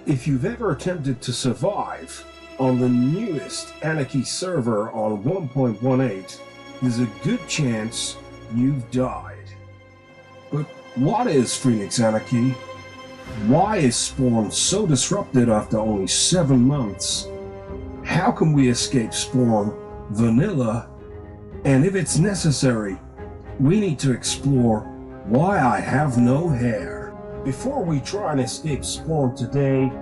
If you've ever attempted to survive on the newest Anarchy server on 1.18, there's a good chance you've died. But what is Phoenix Anarchy? Why is Spawn so disrupted after only 7 months? How can we escape Spawn vanilla? And if it's necessary, we need to explore why I have no hair. Before we try and escape Spawn today,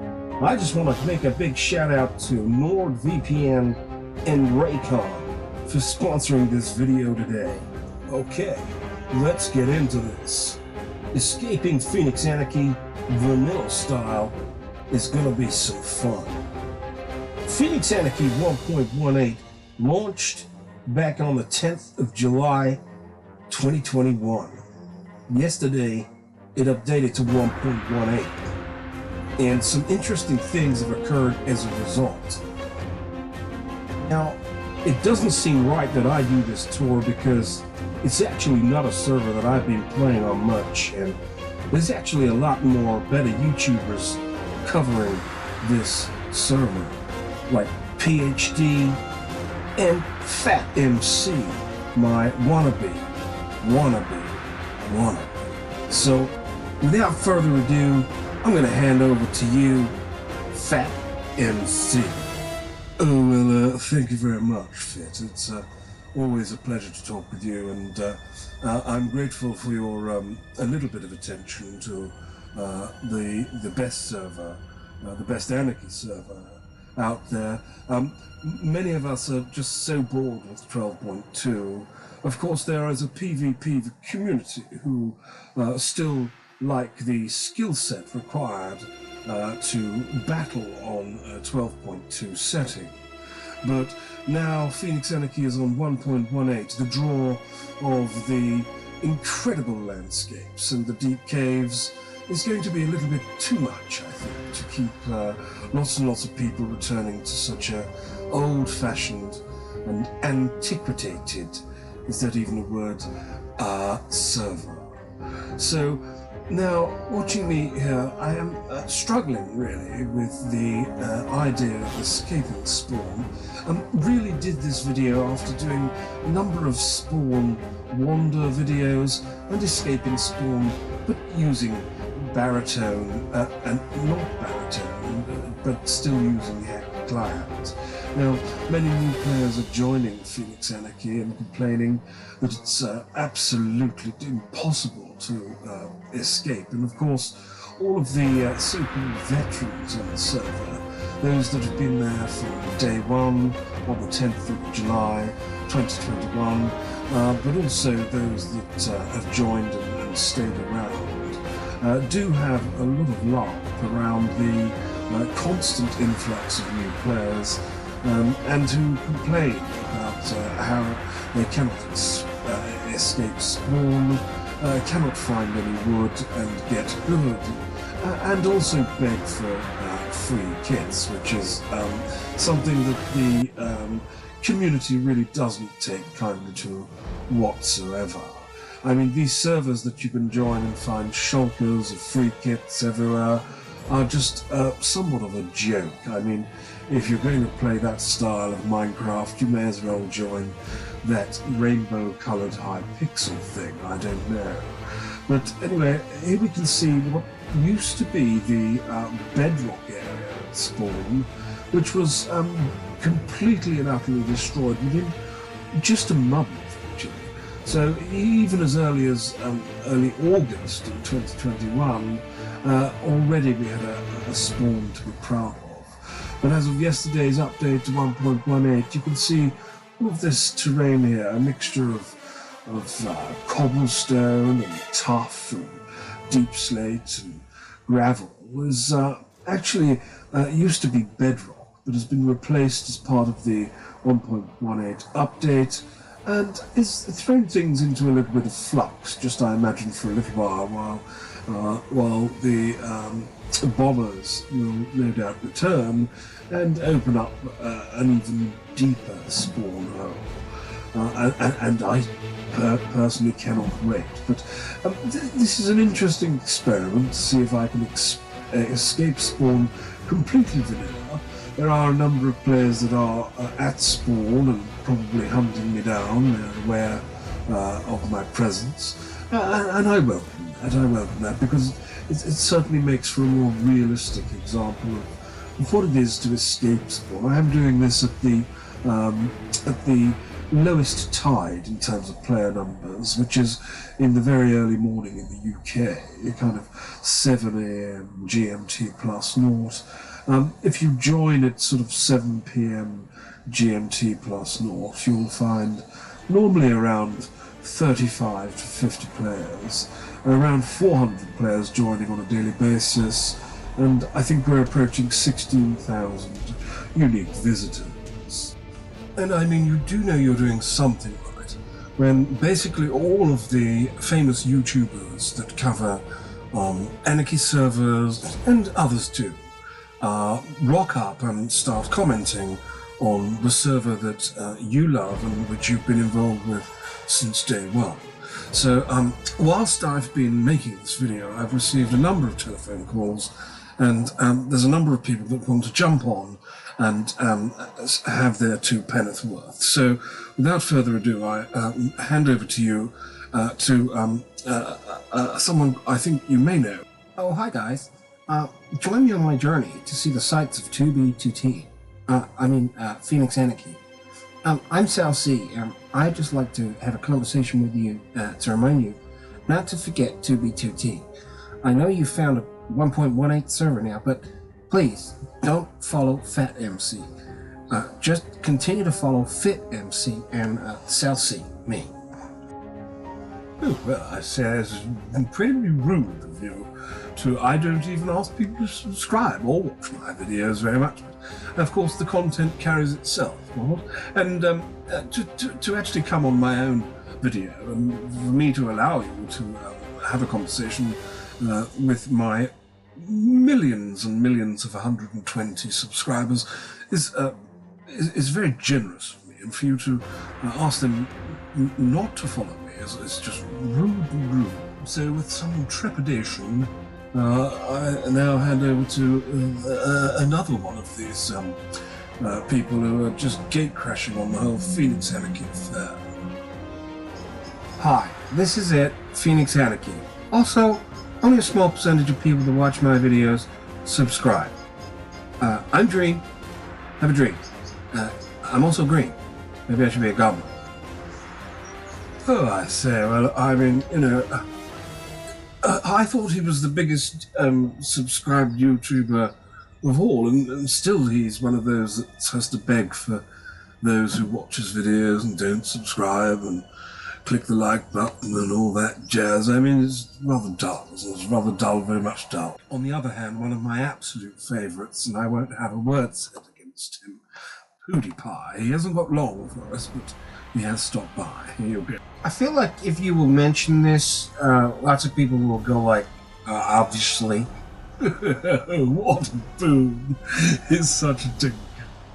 I just want to make a big shout out to NordVPN and Raycon for sponsoring this video today. Okay, let's get into this. Escaping Phoenix Anarchy vanilla style is gonna be some fun. Phoenix Anarchy 1.18 launched back on the 10th of July 2021. Yesterday it updated to 1.18, and some interesting things have occurred as a result. Now, it doesn't seem right that I do this tour because it's actually not a server that I've been playing on much, and there's actually a lot more better YouTubers covering this server, like PhD and PhatMC, my wannabe. So, without further ado, I'm going to hand over to you, PhatMC. Oh, well, thank you very much, Fit. It's always a pleasure to talk with you, and I'm grateful for your a little bit of attention to the best server, the best Anarchy server out there. Many of us are just so bored with 12.2. Of course, there is a PvP community who still like the skill set required to battle on a 12.2 setting. But now Phoenix Anarchy is on 1.18, the draw of the incredible landscapes and the deep caves is going to be a little bit too much, I think, to keep lots and lots of people returning to such a old-fashioned and antiquated, is that even a word, server. So now, watching me here, I am struggling really with the idea of escaping Spawn. Really did this video after doing a number of Spawn wander videos and escaping Spawn, but using baritone, and not baritone, but still using hack client. Now, many new players are joining Phoenix Anarchy and complaining that it's absolutely impossible to escape. And of course, all of the so-called veterans on the server, those that have been there from day one on the 10th of July 2021, but also those that have joined and stayed around, do have a lot of LARP around the constant influx of new players, and who complain about how they cannot escape Spawn, cannot find any wood and get good, and also beg for free kits, which is something that the community really doesn't take kindly to whatsoever. I mean, these servers that you can join and find shulkers of free kits everywhere are just somewhat of a joke. I mean, if you're going to play that style of Minecraft, you may as well join that rainbow-coloured Hypixel thing, I don't know. But anyway, here we can see what used to be the bedrock area at Spawn, which was completely and utterly destroyed within just a month, actually. So even as early as early August in 2021, already we had a Spawn to be proud of. But as of yesterday's update to 1.18, you can see all of this terrain here, a mixture of cobblestone and tuff and deep slate and gravel, was actually used to be bedrock, but has been replaced as part of the 1.18 update, and is throwing things into a little bit of flux, just I imagine for a little while the bombers will no doubt return and open up an even deeper spawn hole. And I personally cannot wait. But this is an interesting experiment to see if I can escape spawn completely vanilla. There are a number of players that are at spawn and probably hunting me down. They're aware of my presence, and I welcome that. I welcome that because it certainly makes for a more realistic example of what it is to escape spawn. I am doing this at the lowest tide in terms of player numbers, which is in the very early morning in the UK, kind of 7 AM GMT plus naught. If you join at sort of 7 PM GMT plus naught, you'll find normally around 35 to 50 players, around 400 players joining on a daily basis, and I think we're approaching 16,000 unique visitors. And I mean, you do know you're doing something right when basically all of the famous YouTubers that cover Anarchy servers and others too rock up and start commenting on the server that you love and which you've been involved with since day one. So whilst I've been making this video, I've received a number of telephone calls, and there's a number of people that want to jump on and have their 2 penneth worth. So without further ado, I hand over to you to someone I think you may know. Oh, hi guys. Join me on my journey to see the sights of 2B2T. Phoenix Anarchy. I'm Sal C. I'd just like to have a conversation with you to remind you not to forget 2B2T. I know you found a 1.18 server now, but please don't follow PhatMC. Just continue to follow PhatMC and Sal C, me. Oh, well, I say it's incredibly rude of you to. I don't even ask people to subscribe or watch my videos very much. But of course, the content carries itself, Lord. And to actually come on my own video and for me to allow you to have a conversation with my millions and millions of 120 subscribers is very generous of me, and for you to ask them not to follow me is just rude and rude. So with some trepidation, I now hand over to another one of these people who are just gate crashing on the whole Phoenix Anarchy affair. Hi, this is it, Phoenix Anarchy. Also, only a small percentage of people that watch my videos subscribe. I'm Dream. Have a dream. I'm also green. Maybe I should be a goblin. Oh, I say, well, I mean, you know, I thought he was the biggest subscribed YouTuber of all, and still he's one of those that has to beg for those who watch his videos and don't subscribe and click the like button and all that jazz. I mean, it's rather dull. It's rather dull, very much dull. On the other hand, one of my absolute favourites, and I won't have a word said against him, PewDiePie. He hasn't got long for us, but he has stopped by. Here you go. I feel like if you will mention this, lots of people will go like, obviously. What a boon. It's such a ding.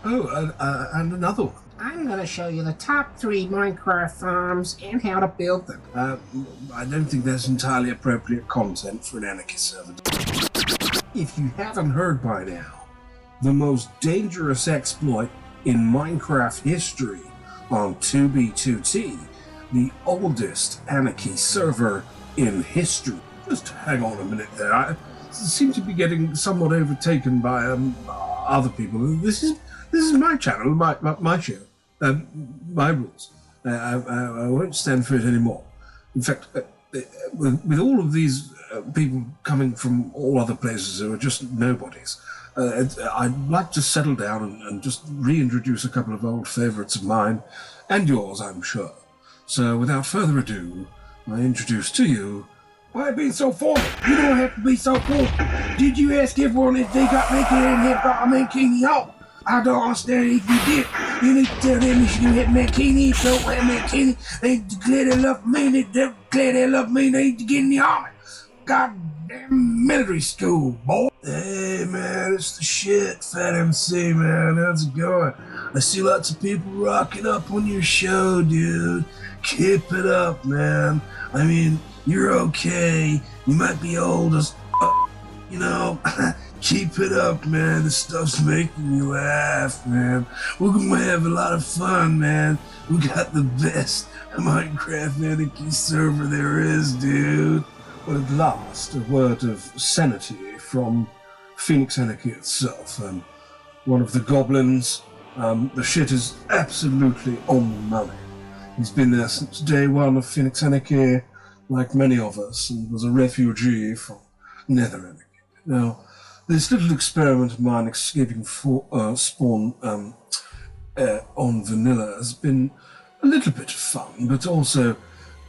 Oh, and another one. I'm going to show you the top 3 Minecraft farms and how to build them. I don't think that's entirely appropriate content for an Anarchy server. If you haven't heard by now, the most dangerous exploit in Minecraft history on 2B2T, the oldest Anarchy server in history. Just hang on a minute there. I seem to be getting somewhat overtaken by other people. This is my channel, my show, my rules. I won't stand for it anymore. In fact, with all of these people coming from all other places who are just nobodies, I'd like to settle down and just reintroduce a couple of old favourites of mine, and yours, I'm sure. So without further ado, I introduce to you... Why being so formal? You don't have to be so formal. Did you ask everyone if they got making and have got a mankini on? I don't understand if you did. You need to tell them if you have mankini, if you don't have mankini, they declare they love me, they declare they love me, they need to get in the army. Goddamn military school, boy. Hey man, it's the shit, PhatMC, man. How's it going? I see lots of people rocking up on your show, dude. Keep it up, man. I mean, you're okay. You might be old as You know, keep it up, man. This stuff's making me laugh, man. We're gonna have a lot of fun, man. We got the best Minecraft Anarchy server there is, dude. But at last, a word of sanity from Phoenix Anarchy itself. One of the goblins, the shit is absolutely on the money. He's been there since day one of Phoenix Anarchy, like many of us, and was a refugee from Nether Anarchy. Now, this little experiment of mine escaping spawn on vanilla has been a little bit of fun, but also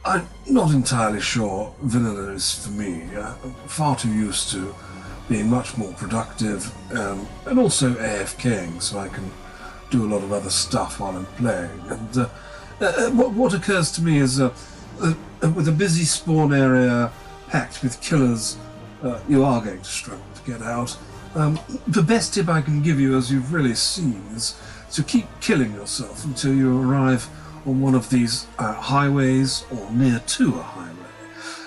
I'm not entirely sure vanilla is for me. I'm far too used to being much more productive and also AFKing, so I can do a lot of other stuff while I'm playing. And what occurs to me is with a busy spawn area packed with killers, you are going to struggle to get out. The best tip I can give you, as you've really seen, is to keep killing yourself until you arrive on one of these highways or near to a highway,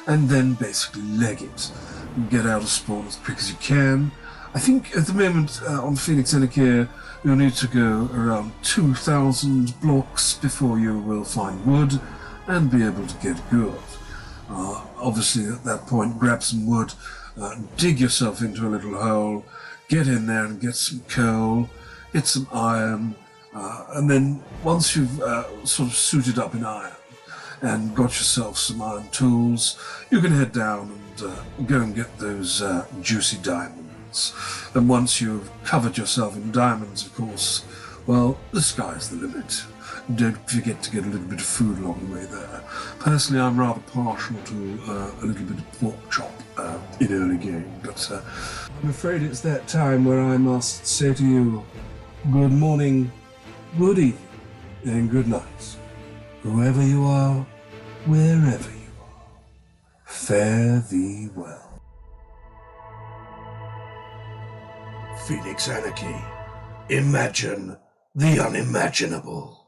and then basically leg it and get out of spawn as quick as you can. I think at the moment on Phoenix Anarchy you'll need to go around 2,000 blocks before you will find wood and be able to get good. Obviously at that point grab some wood, dig yourself into a little hole, get in there and get some coal, get some iron, and then once you've sort of suited up in iron and got yourself some iron tools, you can head down and go and get those juicy diamonds. And once you've covered yourself in diamonds, of course, well, the sky's the limit. Don't forget to get a little bit of food along the way there. Personally, I'm rather partial to a little bit of pork chop in early game, but I'm afraid it's that time where I must say to you, good morning, good evening, and good night. Whoever you are, wherever you are, fare thee well. Phoenix Anarchy. Imagine the unimaginable.